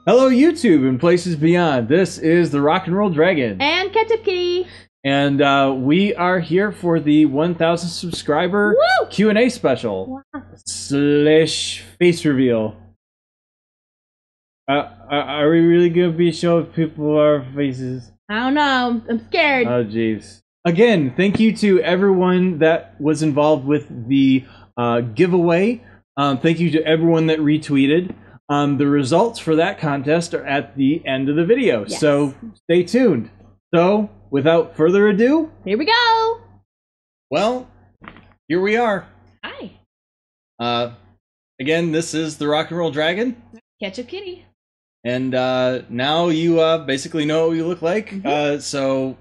Hello, YouTube and places beyond. This is the Rock and Roll Dragon. And Ketchup Kitty. And we are here for the 1,000 subscriber Woo! Q&A special. Wow. Slash face reveal. Are we really going to be showing people our faces? I don't know. I'm scared. Oh, jeez. Again, thank you to everyone that was involved with the giveaway. Thank you to everyone that retweeted. The results for that contest are at the end of the video, yes. So stay tuned. So, without further ado, here we go. Well, here we are. Hi. Again, this is the Rock and Roll Dragon. Ketchup Kitty. And now you basically know what we look like. Mm-hmm. So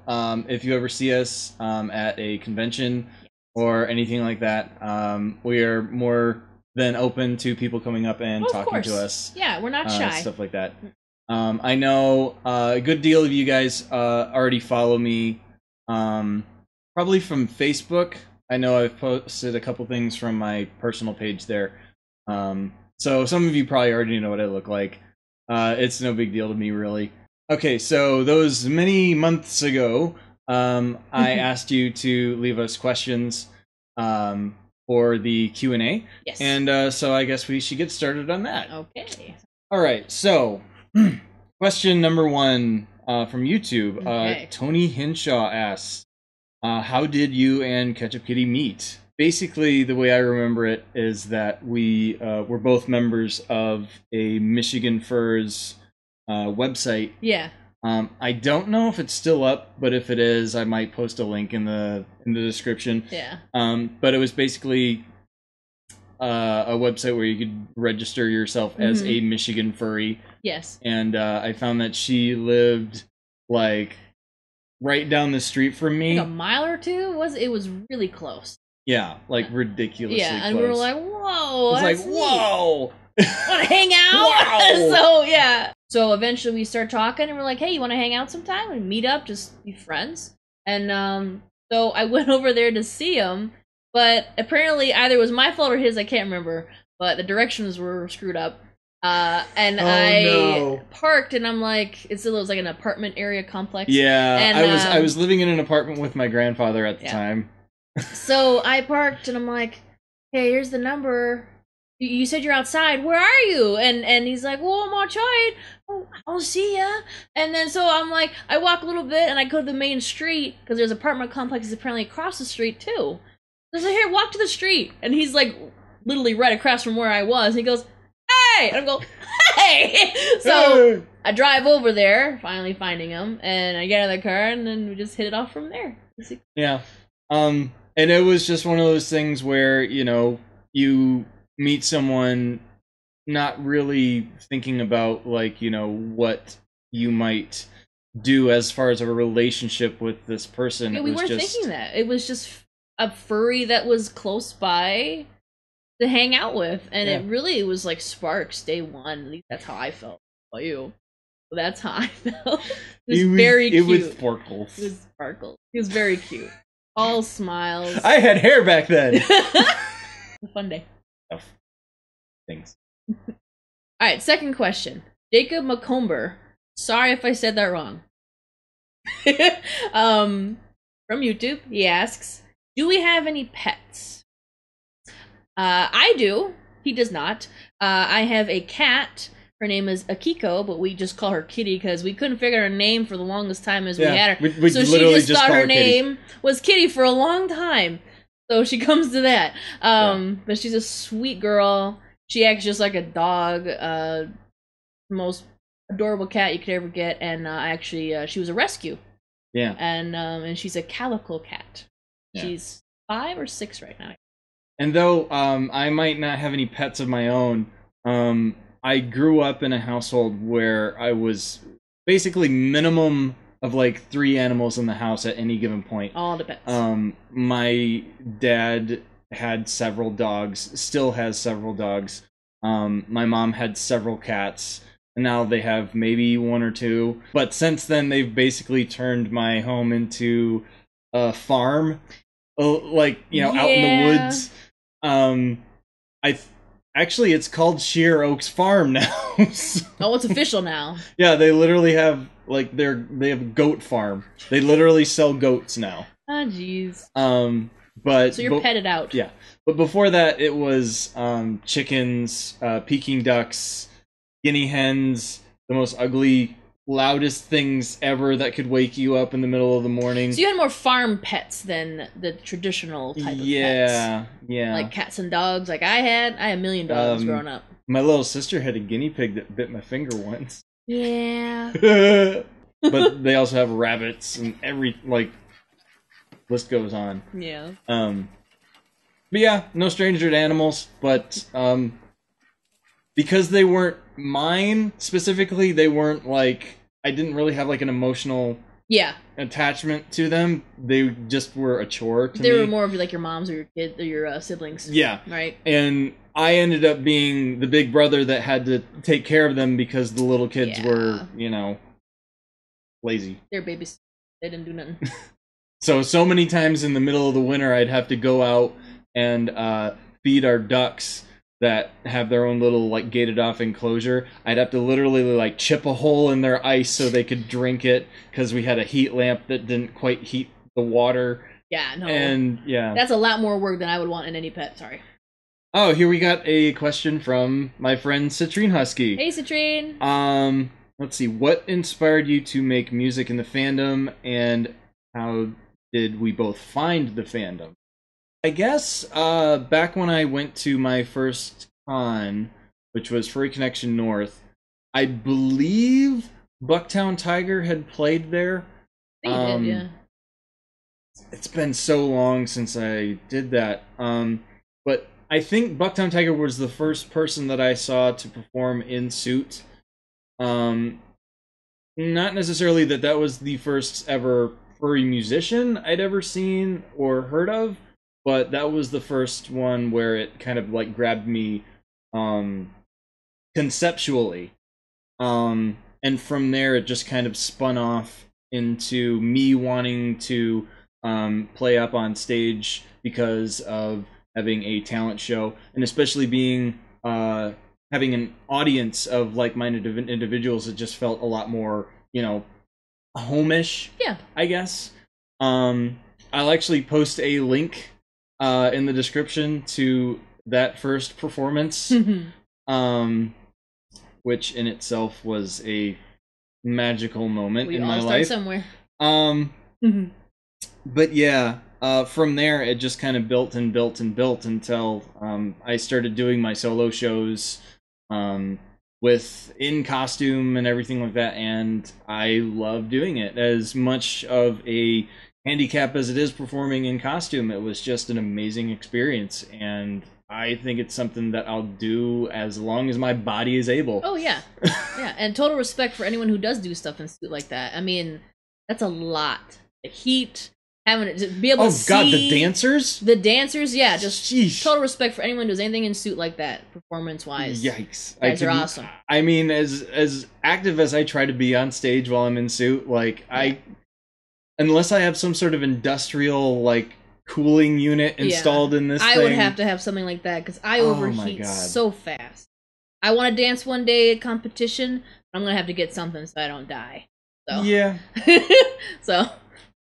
if you ever see us at a convention or anything like that, we are more than open to people coming up and talking to us. Yeah, we're not shy. Stuff like that. I know a good deal of you guys already follow me, probably from Facebook. I know I've posted a couple things from my personal page there. So some of you probably already know what I look like. It's no big deal to me, really. Okay, so those many months ago, I asked you to leave us questions for the Q&A. Yes. And so I guess we should get started on that. Okay. All right, so question number one from YouTube. Okay. Tony Hinshaw asks, how did you and Ketchup Kitty meet? Basically, the way I remember it is that we were both members of a Michigan Furs website. Yeah. I don't know if it's still up, but if it is, I might post a link in the description. Yeah. But it was basically a website where you could register yourself as a Michigan furry. Yes. And I found that she lived like right down the streit from me. Like a mile or two? It was really close. Yeah, like ridiculously close. Yeah, and we were like, whoa. It's like, whoa. Want to hang out? Wow. So, yeah. So eventually we start talking and we're like, hey, you want to hang out sometime? And meet up, just be friends. And so I went over there to see him, but apparently either it was my fault or his, I can't remember. But the directions were screwed up. And I parked and I'm like, it was like an apartment area complex. Yeah, and, I was living in an apartment with my grandfather at the time. So I parked and I'm like, hey, here's the number. You said you're outside. Where are you? And he's like, well, I'm outside. Oh, I'll see ya. And then so I'm like, I walk a little bit and I go to the main street because there's apartment complexes apparently across the street too. So I said, here, walk to the street. And he's like literally right across from where I was. And he goes, hey! And I go, hey! So I drive over there, finally finding him, and I get out of the car, and then we just hit it off from there. Yeah. And it was just one of those things where, you know, you meet someone not really thinking about, like, you know, what you might do as far as a relationship with this person. Yeah, we weren't thinking that. It was just a furry that was close by to hang out with, and it really was like sparks day one. At least that's how I felt about you. That's how I felt. It was very cute. It was sparkles. It was sparkles. He was very cute. All smiles. I had hair back then. A fun day. Oh. Thanks. Alright, second question. Jacob McComber. Sorry if I said that wrong. From YouTube, he asks, do we have any pets? I do. He does not. I have a cat. Her name is Akiko, but we just call her Kitty because we couldn't figure out her name for the longest time as we had her. We so she just thought her name was Kitty for a long time. So she comes to that. But she's a sweet girl. She acts just like a dog. Most adorable cat you could ever get. And actually, she was a rescue. Yeah. And she's a calico cat. Yeah. She's 5 or 6 right now. And though I might not have any pets of my own, I grew up in a household where I was basically minimum of like 3 animals in the house at any given point. All the pets. My dad had several dogs, still has several dogs. My mom had several cats, and now they have maybe 1 or 2. But since then, they've basically turned my home into a farm, like, you know, out in the woods. Actually, it's called Sheer Oaks Farm now. So, oh, it's official now. Yeah, they literally have, like, they have a goat farm. They literally sell goats now. Ah, jeez. But so you're petted out. Yeah, but before that, it was chickens, Peking ducks, guinea hens, the most ugly, loudest things ever that could wake you up in the middle of the morning. So you had more farm pets than the traditional type of pets. Yeah. Like cats and dogs. Like I had a million dogs growing up. My little sister had a guinea pig that bit my finger once. Yeah. But they also have rabbits and list goes on. Yeah. But yeah, no stranger to animals, but because they weren't mine specifically, they weren't like, I didn't really have like an emotional attachment to them. They just were a chore to me. They were more of like your mom's or your kid or your siblings. Yeah. Right. And I ended up being the big brother that had to take care of them because the little kids were, you know, lazy. They're babies. They didn't do nothing. So many times in the middle of the winter, I'd have to go out and feed our ducks that have their own little, like, gated off enclosure. I'd have to literally, like, chip a hole in their ice so they could drink it because we had a heat lamp that didn't quite heat the water. Yeah, no. And, yeah. That's a lot more work than I would want in any pet, sorry. Oh, here we got a question from my friend Citrine Husky. Hey, Citrine! Let's see. What inspired you to make music in the fandom, and how did we both find the fandom? I guess back when I went to my first con, which was Furry Connection North, I believe Bucktown Tiger had played there. He did, yeah. It's been so long since I did that. But I think Bucktown Tiger was the first person that I saw to perform in suit. Not necessarily that was the first ever furry musician I'd ever seen or heard of, but that was the first one where it kind of like grabbed me conceptually. And from there it just kind of spun off into me wanting to play up on stage because of having a talent show, and especially being having an audience of like-minded individuals. It just felt a lot more, you know, home-ish, I guess. I'll actually post a link in the description to that first performance, which in itself was a magical moment in my life. We all start somewhere. But yeah, from there it just kind of built and built and built until I started doing my solo shows, in costume and everything like that, and I love doing it. As much of a handicap as it is performing in costume, it was just an amazing experience, and I think it's something that I'll do as long as my body is able. Oh yeah, yeah, and total respect for anyone who does do stuff in suit like that. I mean, that's a lot. The heat, having to be able to see. Oh god, the dancers? The dancers, yeah, just Sheesh. Total respect for anyone who does anything in suit like that, performance-wise. Yikes. You guys are awesome. I mean, as active as I try to be on stage while I'm in suit, like, unless I have some sort of industrial, like, cooling unit installed in this thing. I would have to have something like that, because I overheat so fast. I want to dance one day at competition, but I'm going to have to get something so I don't die. So. Yeah.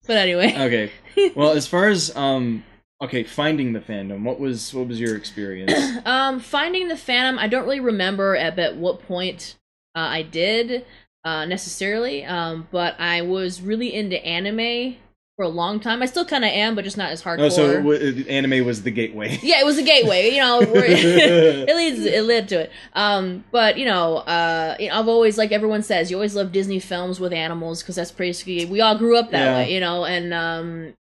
But anyway. Okay. Well, as far as finding the fandom, what was your experience? Finding the fandom, I don't really remember at what point I did necessarily, but I was really into anime for a long time. I still kind of am, but just not as hardcore. Oh, so anime was the gateway. Yeah, it was the gateway. You know, it led to it. But you know, I've always, like everyone says, you always love Disney films with animals, because that's basically, we all grew up that way, you know, and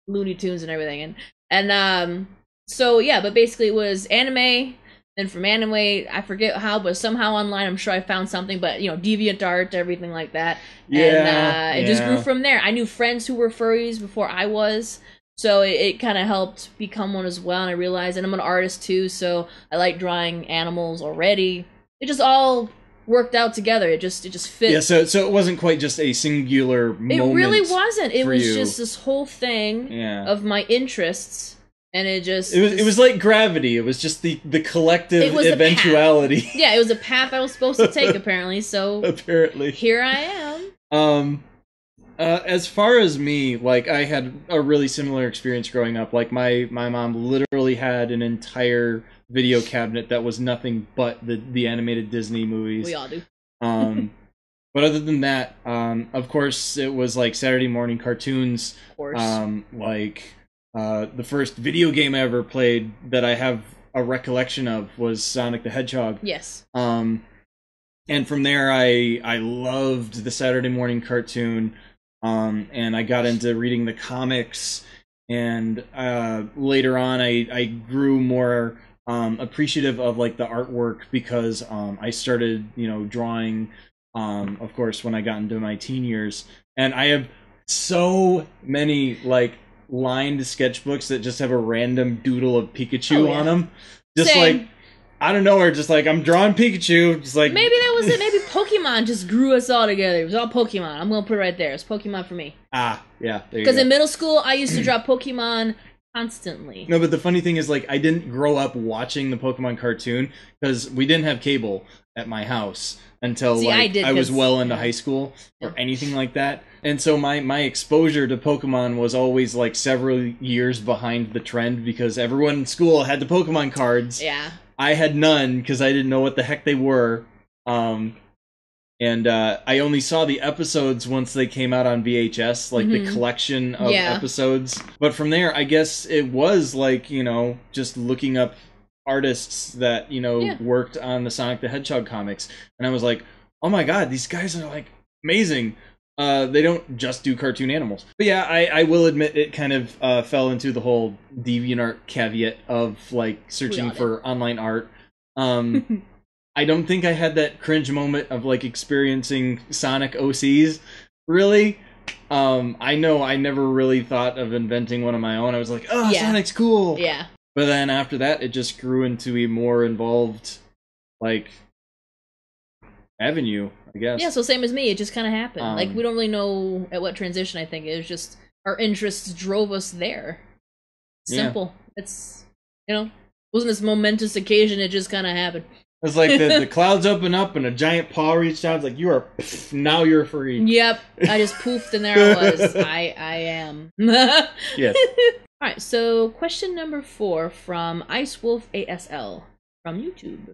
Looney Tunes and everything, and so yeah, but basically it was anime. Then from anime, I forget how, but somehow online, I'm sure I found something. But you know, DeviantArt, everything like that, and it just grew from there. I knew friends who were furries before I was, so it kind of helped become one as well. And I realized, and I'm an artist too, so I like drawing animals already. It just all worked out together. It just fit. Yeah, so it wasn't quite just a singular moment. It really wasn't. It was you. just this whole thing of my interests. And it was like gravity. It was just the collective eventuality. Yeah, it was a path I was supposed to take, apparently. So apparently, here I am. As far as me, like, I had a really similar experience growing up. Like, my mom literally had an entire video cabinet that was nothing but the animated Disney movies. We all do. But other than that, of course, it was like Saturday morning cartoons. Of course. The first video game I ever played that I have a recollection of was Sonic the Hedgehog. Yes. And from there, I loved the Saturday morning cartoon, and I got into reading the comics, and later on, I grew more appreciative of, like, the artwork, because I started, you know, drawing, of course, when I got into my teen years, and I have so many, like, lined sketchbooks that just have a random doodle of Pikachu on them. Just Same. like, I don't know, or just like, I'm drawing Pikachu, just like... Maybe that was it. Maybe Pokemon just grew us all together. It was all Pokemon. I'm gonna put it right there. It's Pokemon for me. Ah, yeah, there you go. Because in middle school, I used to draw Pokemon constantly. No, but the funny thing is, like, I didn't grow up watching the Pokemon cartoon, because we didn't have cable at my house until I was well into high school or anything like that. And so my exposure to Pokemon was always like several years behind the trend, because everyone in school had the Pokemon cards. Yeah. I had none because I didn't know what the heck they were. And I only saw the episodes once they came out on VHS, like the collection of episodes. But from there, I guess it was like, you know, just looking up artists that, you know, worked on the Sonic the Hedgehog comics, and I was like, oh my god, these guys are like amazing. They don't just do cartoon animals. But yeah, I will admit it kind of fell into the whole DeviantArt caveat of like searching for online art. I don't think I had that cringe moment of like experiencing Sonic OCs, really. I know I never really thought of inventing one of my own. I was like, oh, Sonic's cool. Yeah. But then after that, it just grew into a more involved, like, avenue, I guess. Yeah, so same as me. It just kind of happened. Like, we don't really know at what transition, I think. It was just our interests drove us there. Simple. It's, you know, wasn't this momentous occasion. It just kind of happened. It's like the clouds open up and a giant paw reached out. It's like, you are, now you're free. Yep. I just poofed and there I was. I am. Yes. Alright, so question number 4 from Icewolf ASL from YouTube.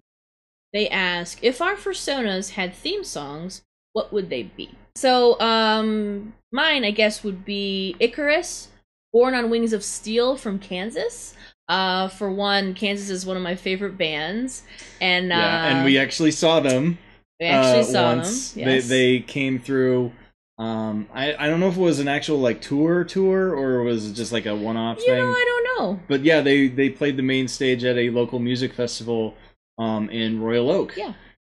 They ask, if our personas had theme songs, what would they be? So, mine, I guess, would be Icarus, Born on Wings of Steel from Kansas. For one, Kansas is one of my favorite bands, and and we actually saw them. We actually saw once. them. Yes. They came through. I don't know if it was an actual like tour or it was just like a one-off thing. I don't know. But yeah, they played the main stage at a local music festival in Royal Oak. Yeah.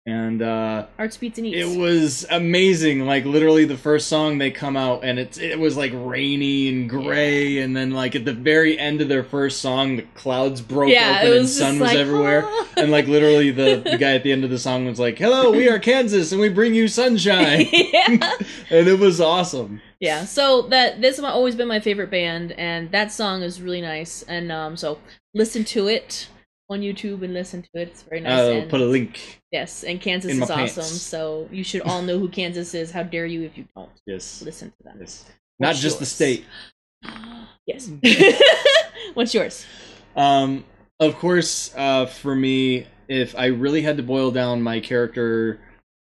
And Arts, Beats, and Eats. It was amazing. Like literally the first song they come out and it was like rainy and gray, and then like at the very end of their first song the clouds broke open and sun was everywhere. And like literally the guy at the end of the song was like, "Hello, we are Kansas and we bring you sunshine." And it was awesome. Yeah, so this has always been my favorite band, and that song is really nice. And so listen to it on YouTube and listen to it. It's very nice. I'll put a link. Yes, and Kansas is awesome. So you should all know who Kansas is. How dare you if you don't? Yes. Listen to them. Yes. Not just the state. Yes. What's yours? Of course, for me, if I really had to boil down my character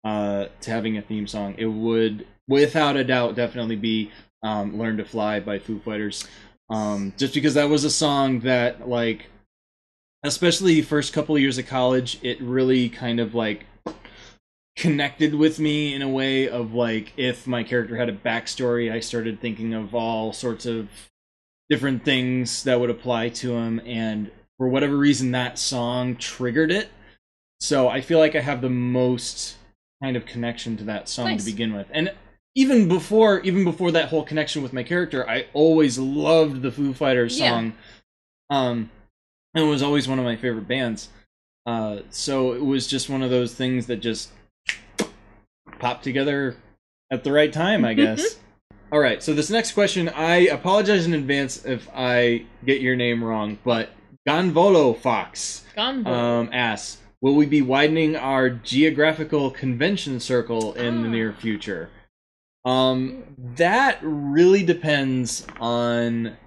to having a theme song, it would, without a doubt, definitely be Learn to Fly by Foo Fighters. Just because that was a song that, like, especially first couple of years of college, it really kind of like connected with me in a way of like, if my character had a backstory, I started thinking of all sorts of different things that would apply to him, and for whatever reason that song triggered it. So I feel like I have the most kind of connection to that song to begin with. And even before that whole connection with my character, I always loved the Foo Fighters song. And it was always one of my favorite bands. So it was just one of those things that just popped together at the right time, I guess. All right, so this next question, I apologize in advance if I get your name wrong, but Gonvolo Fox asks, will we be widening our geographical convention circle in the near future? That really depends on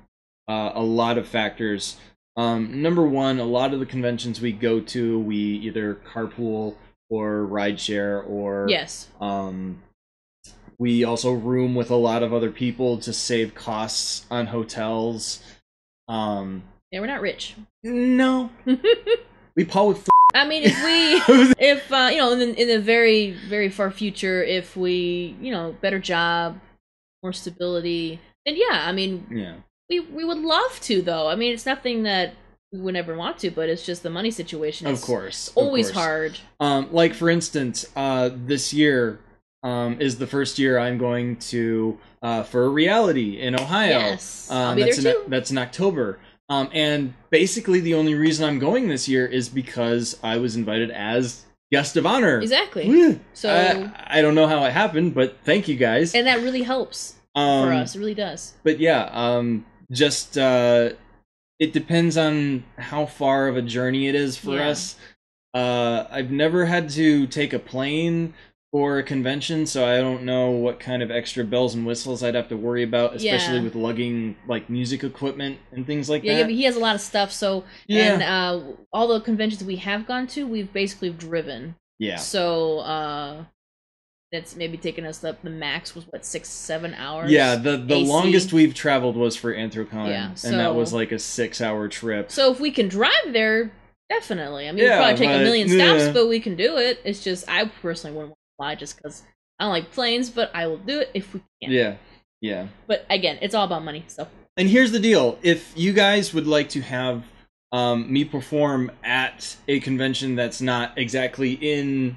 a lot of factors. Number one, a lot of the conventions we go to, we either carpool or rideshare, or we also room with a lot of other people to save costs on hotels. Yeah, we're not rich. No. We paw with I mean, if in the very, very far future, if we, better job, more stability, then yeah, I mean, we would love to, though. I mean, it's nothing that we would never want to, but it's just the money situation. Of course. Always hard. Like, for instance, this year is the first year I'm going to for a reality in Ohio. Yes, I'll be there too. That's in October. And basically the only reason I'm going this year is because I was invited as guest of honor. Exactly. Woo. So I don't know how it happened, but thank you guys. And that really helps for us. It really does. But yeah, just it depends on how far of a journey it is for us. I've never had to take a plane for a convention, so I don't know what kind of extra bells and whistles I'd have to worry about, especially with lugging like music equipment and things like that. Yeah, but he has a lot of stuff, so and all the conventions we have gone to, we've basically driven. Yeah. So that's maybe taken us up. The max was what, 6-7 hours. Yeah, the longest we've traveled was for Anthrocon, and that was like a 6-hour trip. So if we can drive there, definitely. I mean, we'll probably take a million stops, but we can do it. It's just I personally wouldn't want to fly just because I don't like planes, but I will do it if we can. Yeah. But again, it's all about money. So. And here's the deal: if you guys would like to have me perform at a convention that's not exactly in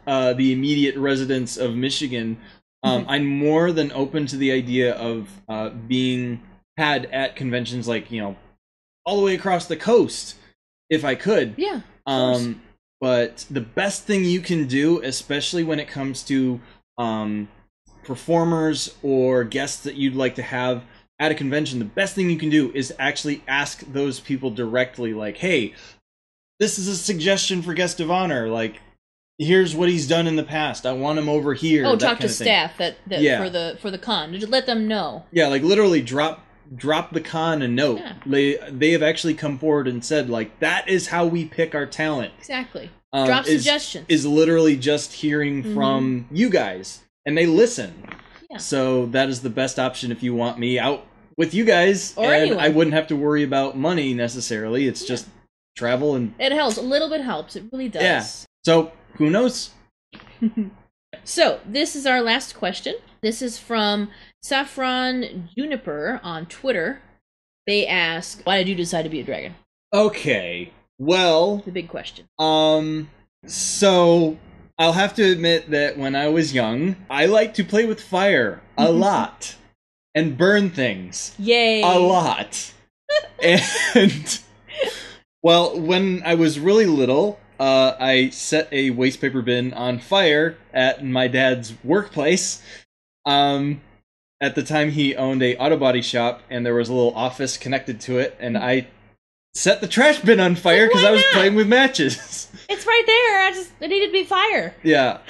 the immediate residence of Michigan, I'm more than open to the idea of being had at conventions like, all the way across the coast, if I could. Yeah. But the best thing you can do, especially when it comes to performers or guests that you'd like to have at a convention, the best thing you can do is actually ask those people directly, like, hey, this is a suggestion for guest of honor, like, here's what he's done in the past, I want him over here. Oh, talk to staff that for the con. Did you let them know? Yeah, like literally drop the con a note. They have actually come forward and said, like, that is how we pick our talent. Exactly. Drop suggestions. Is literally just hearing from you guys, and they listen. Yeah. So that is the best option if you want me out with you guys, Or and anyone. I wouldn't have to worry about money necessarily. It's just travel and It helps. A little bit helps. It really does. yeah. So who knows? So this is our last question. This is from Saffron Juniper on Twitter. They ask, "Why did you decide to be a dragon?" Okay. Well, The big question. So I'll have to admit that when I was young, I liked to play with fire a lot and burn things Yay! a lot. And well, when I was really little, I set a waste paper bin on fire at my dad's workplace. At the time, he owned a auto body shop, and there was a little office connected to it, and I set the trash bin on fire because I was playing with matches. It's right there. It needed to be fire. Yeah.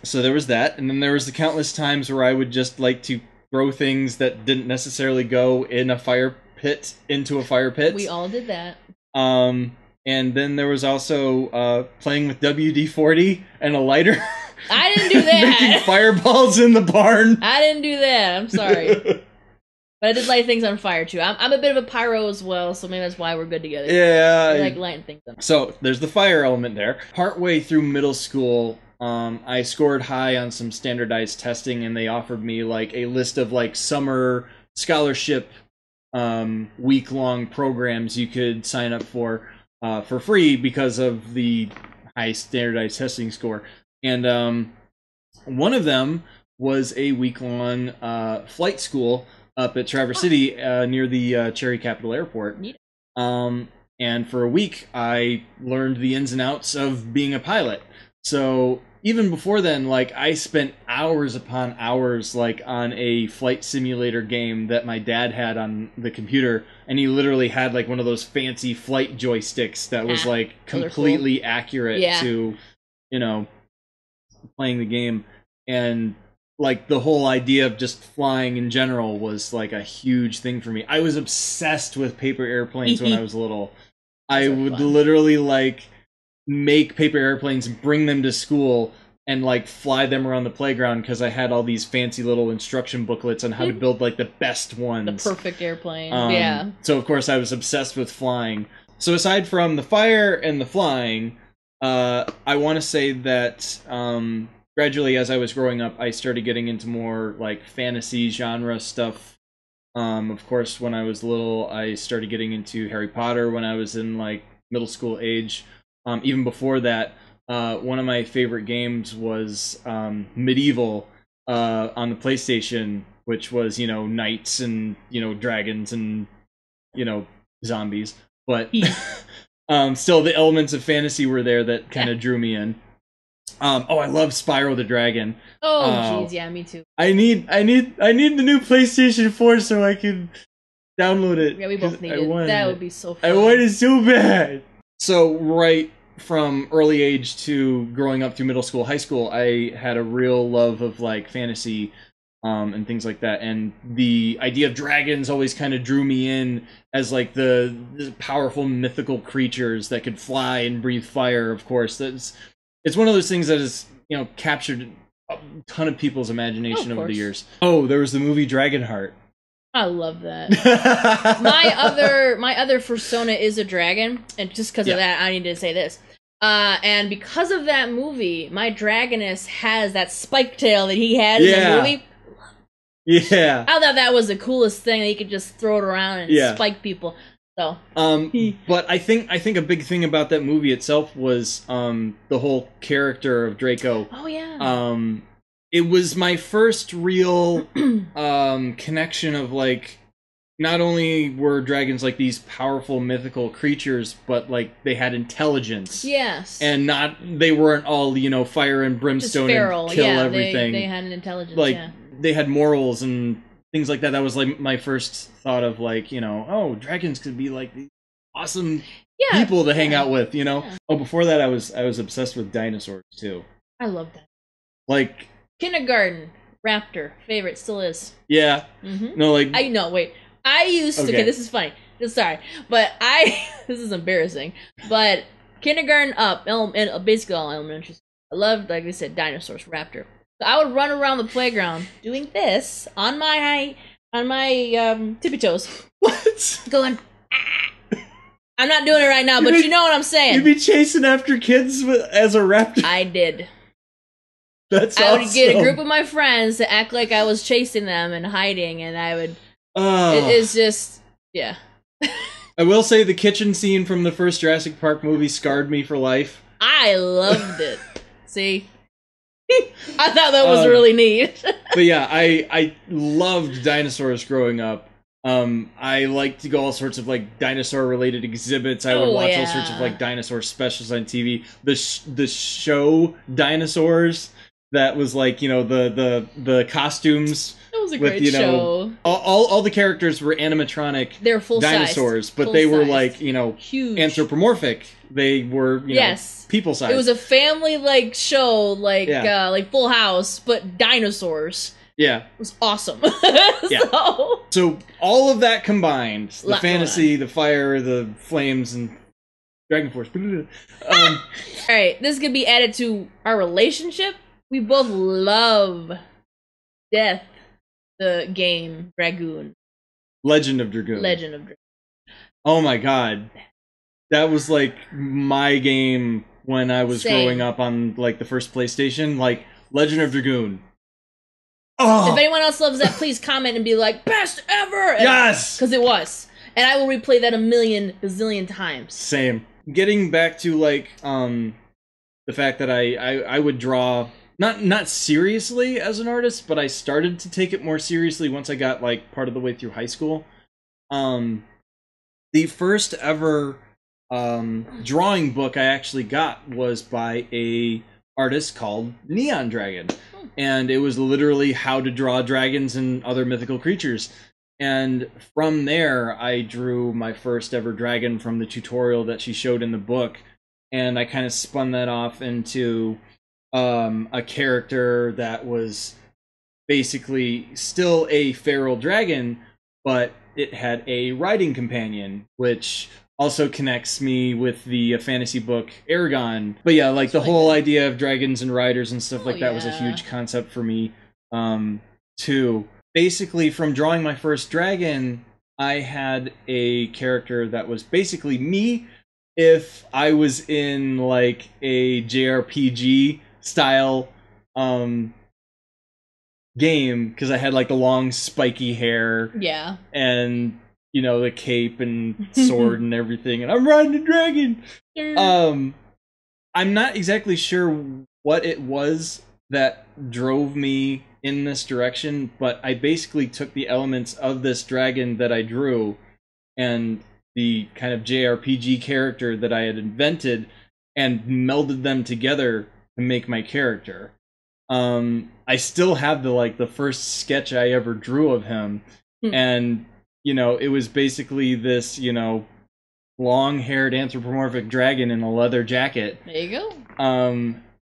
So there was that, and then there was the countless times where I would just like to throw things that didn't necessarily go in a fire pit into a fire pit. We all did that. And then there was also playing with WD-40 and a lighter. I didn't do that. Making fireballs in the barn. I didn't do that. I'm sorry. But I did light things on fire, too. I'm a bit of a pyro as well, so maybe that's why we're good together. Yeah. I like lighting things up. So, there's the fire element there. Partway through middle school, I scored high on some standardized testing, and they offered me, like, a list of, like, summer scholarship week-long programs you could sign up for free because of the high standardized testing score. And one of them was a week-long flight school up at Traverse City near the Cherry Capital Airport. And for a week, I learned the ins and outs of being a pilot. So even before then, like, I spent hours upon hours, like, on a flight simulator game that my dad had on the computer, and he literally had, like, one of those fancy flight joysticks that was, like, completely accurate to, you know, playing the game. And like, the whole idea of just flying in general was, like, a huge thing for me. I was obsessed with paper airplanes when I was little. I would literally, like, make paper airplanes and bring them to school and, like, fly them around the playground because I had all these fancy little instruction booklets on how to build, like, the best ones. The perfect airplane. Yeah. So, of course, I was obsessed with flying. So, aside from the fire and the flying, I want to say that gradually, as I was growing up, I started getting into more, like, fantasy genre stuff. Of course, when I was little, I started getting into Harry Potter when I was in, like, middle school age. Even before that, one of my favorite games was Medieval on the PlayStation, which was, you know, knights and, you know, dragons and, you know, zombies. But still, the elements of fantasy were there that kind of drew me in. I love Spyro the Dragon. Oh, jeez, yeah, me too. I need the new PlayStation 4 so I can download it. Yeah, we both need it. That would be so fun. I want it so bad. So right from early age to growing up through middle school, high school, I had a real love of, like, fantasy and things like that. And the idea of dragons always kind of drew me in as, like, the powerful mythical creatures that could fly and breathe fire. Of course, it's one of those things that has, you know, captured a ton of people's imagination over the years. Oh, there was the movie Dragonheart. I love that. my other persona is a dragon, and just because of that, I need to say this. And because of that movie, my dragoness has that spike tail that he had in the movie. Yeah. I thought that was the coolest thing, that he could just throw it around and spike people. So. But I think a big thing about that movie itself was the whole character of Draco. Oh yeah. It was my first real connection of, like, not only were dragons, like, these powerful mythical creatures, but, like, they had intelligence. Yes. And they weren't all, you know, fire and brimstone and kill everything. They had an intelligence. Like, they had morals and things like that. That was, like, my first thought of, like, you know, oh, dragons could be, like, these awesome people to hang out with, you know. Oh, before that, I was obsessed with dinosaurs too. I love that. Like, kindergarten raptor favorite, still is. Yeah. No, like, I know. Wait, I used to. Okay, this is funny. Sorry, but this is embarrassing. But kindergarten up, and basically all elementary. I loved, like I said, dinosaurs, raptor. So I would run around the playground doing this on my on my tippy toes. What? Going, ah. I'm not doing it right now, but you know what I'm saying. You'd be chasing after kids as a raptor. I did. That's I awesome. would get a group of my friends to act like I was chasing them and hiding, and I would... It's just... Yeah. I will say the kitchen scene from the first Jurassic Park movie scarred me for life. I loved it. See? I thought that was really neat. But yeah, I loved dinosaurs growing up. I liked to go all sorts of like dinosaur related exhibits. I would watch all sorts of like dinosaur specials on TV. The show Dinosaurs, that was like, you know, the costumes. It was a great show. All the characters were animatronic. They're full dinosaurs, but they were like, you know, huge, anthropomorphic. They were, you know, people size. It was a family like show, like Full House, but dinosaurs. Yeah, it was awesome. Yeah. So all of that combined, the fantasy, the fire, the flames, and Dragon Force. All right, this could be added to our relationship. We both love Death, the game Dragoon. Legend of Dragoon. Legend of Dragoon. Oh my god. That was like my game when I was growing up on like the first PlayStation. Like Legend of Dragoon. Oh. If anyone else loves that, please comment and be like, best ever! Yes! Because it was. And I will replay that a million bazillion times. Same. Getting back to like the fact that I would draw not seriously as an artist, but I started to take it more seriously once I got like part of the way through high school. The first ever drawing book I actually got was by a artist called Neon Dragon, and it was literally how to draw dragons and other mythical creatures. And from there, I drew my first ever dragon from the tutorial that she showed in the book, and I kind of spun that off into a character that was basically still a feral dragon, but it had a riding companion, which also connects me with the fantasy book Aragon. But yeah, like the whole idea of dragons and riders and stuff like that was a huge concept for me, too. Basically, from drawing my first dragon, I had a character that was basically me if I was in like a JRPG style game, because I had like the long spiky hair, and you know, the cape and sword and everything, and I'm riding a dragon. I'm not exactly sure what it was that drove me in this direction, but I basically took the elements of this dragon that I drew and the kind of JRPG character that I had invented and melded them together to make my character. I still have the first sketch I ever drew of him, and you know, it was basically this, you know, long-haired anthropomorphic dragon in a leather jacket. There you go.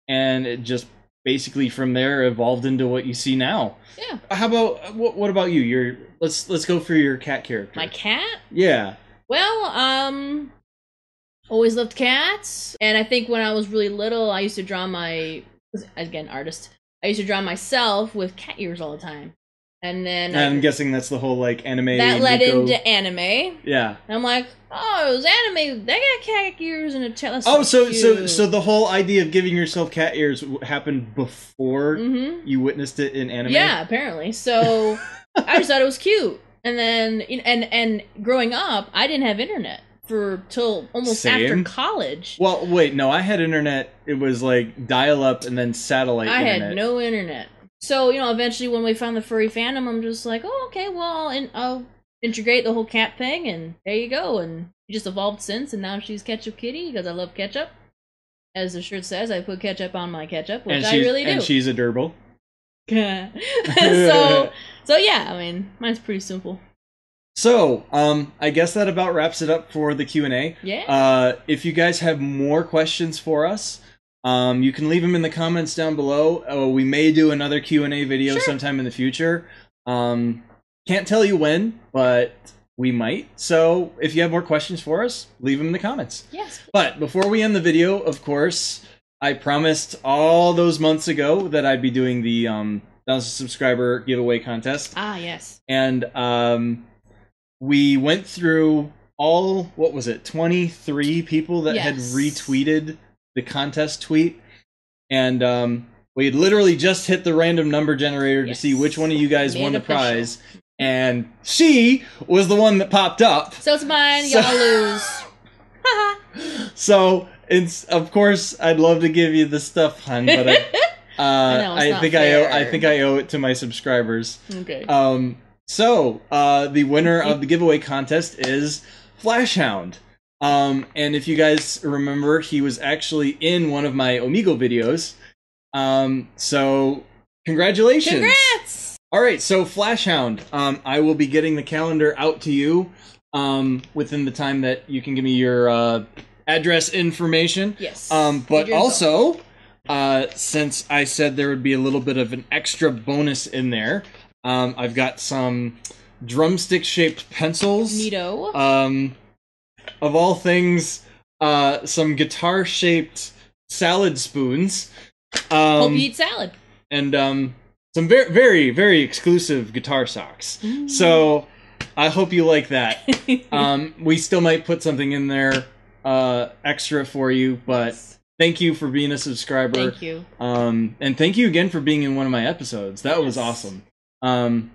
And it just basically from there evolved into what you see now. Yeah. How about what about you? Let's go for your cat character. My cat? Yeah. Well, always loved cats, and I think when I was really little, I used to draw again, artist. I used to draw myself with cat ears all the time. And then I'm guessing that's the whole like anime that led into anime. Yeah. And I'm like, oh, it was anime. They got cat ears and a tail. So the whole idea of giving yourself cat ears happened before you witnessed it in anime? Yeah, apparently. So I just thought it was cute. And then and growing up, I didn't have internet till almost after college. Well, wait, no, I had internet. It was like dial-up and then satellite internet. I had no internet. So, you know, eventually when we found the furry fandom, I'm just like, oh, okay, well, I'll integrate the whole cat thing, and there you go. And she just evolved since, and now she's Ketchup Kitty, because I love ketchup. As the shirt says, I put ketchup on my ketchup, which I really do. And she's a gerbil. so yeah, I mean, mine's pretty simple. So, I guess that about wraps it up for the Q&A. Yeah. If you guys have more questions for us, you can leave them in the comments down below. We may do another Q&A video sometime in the future. Can't tell you when, but we might. So if you have more questions for us, leave them in the comments. Yes. But before we end the video, of course, I promised all those months ago that I'd be doing the was a subscriber giveaway contest. Ah, yes. And we went through all, what was it, 23 people that had retweeted the contest tweet. And we had literally just hit the random number generator to see which one of you guys won the prize. And she was the one that popped up. So it's mine, y'all lose. So, of course, I'd love to give you the stuff, hun, but I think I owe it to my subscribers. Okay. So, the winner of the giveaway contest is Flashhound. And if you guys remember, he was actually in one of my Omegle videos. So, congratulations. Congrats! Alright, so Flashhound, I will be getting the calendar out to you within the time that you can give me your address information. Yes. But also, since I said there would be a little bit of an extra bonus in there, I've got some drumstick-shaped pencils. Neato. Of all things, some guitar-shaped salad spoons. Hope you eat salad. And some very, very, very exclusive guitar socks. So I hope you like that. We still might put something in there extra for you, but thank you for being a subscriber. Thank you. And thank you again for being in one of my episodes. That was awesome. And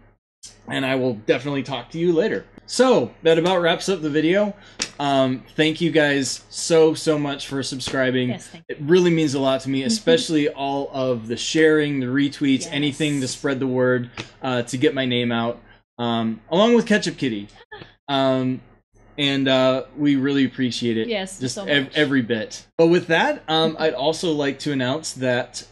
I will definitely talk to you later. So, that about wraps up the video. Thank you guys so much for subscribing. Yes, thank you. It really means a lot to me, especially all of the sharing, the retweets, anything to spread the word, to get my name out, along with Ketchup Kitty. And we really appreciate it. Yes, just so much. Every bit. But with that, I'd also like to announce that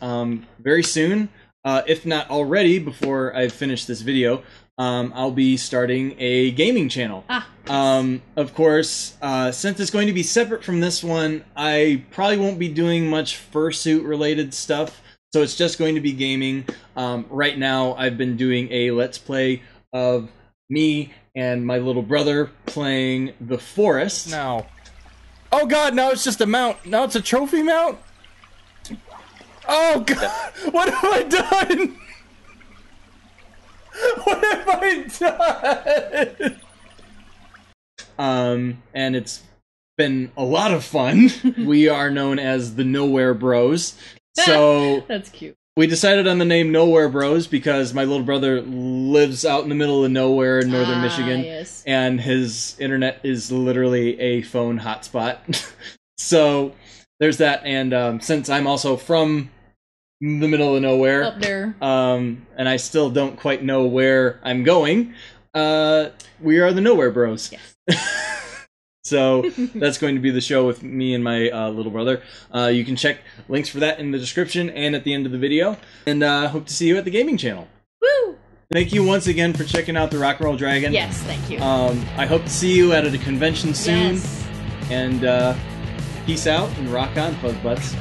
very soon, if not already, before I finish this video, I'll be starting a gaming channel. Of course, since it's going to be separate from this one, I probably won't be doing much fursuit related stuff, so it's just going to be gaming. Right now, I've been doing a Let's Play of me and my little brother playing The Forest. Now, oh god, now it's just a mount. Now it's a trophy mount? Oh god, what have I done? What have I done? And it's been a lot of fun. We are known as the Nowhere Bros. So that's cute. We decided on the name Nowhere Bros because my little brother lives out in the middle of nowhere in northern Michigan, and his internet is literally a phone hotspot. So there's that, and since I'm also from the middle of nowhere, up there, and I still don't quite know where I'm going, we are the Nowhere Bros. Yes. So that's going to be the show with me and my little brother. You can check links for that in the description and at the end of the video. And hope to see you at the gaming channel. Woo! Thank you once again for checking out the Rock and Roll Dragon. Yes, thank you. I hope to see you at a convention soon. Yes. And peace out and rock on, Fuzz Butts.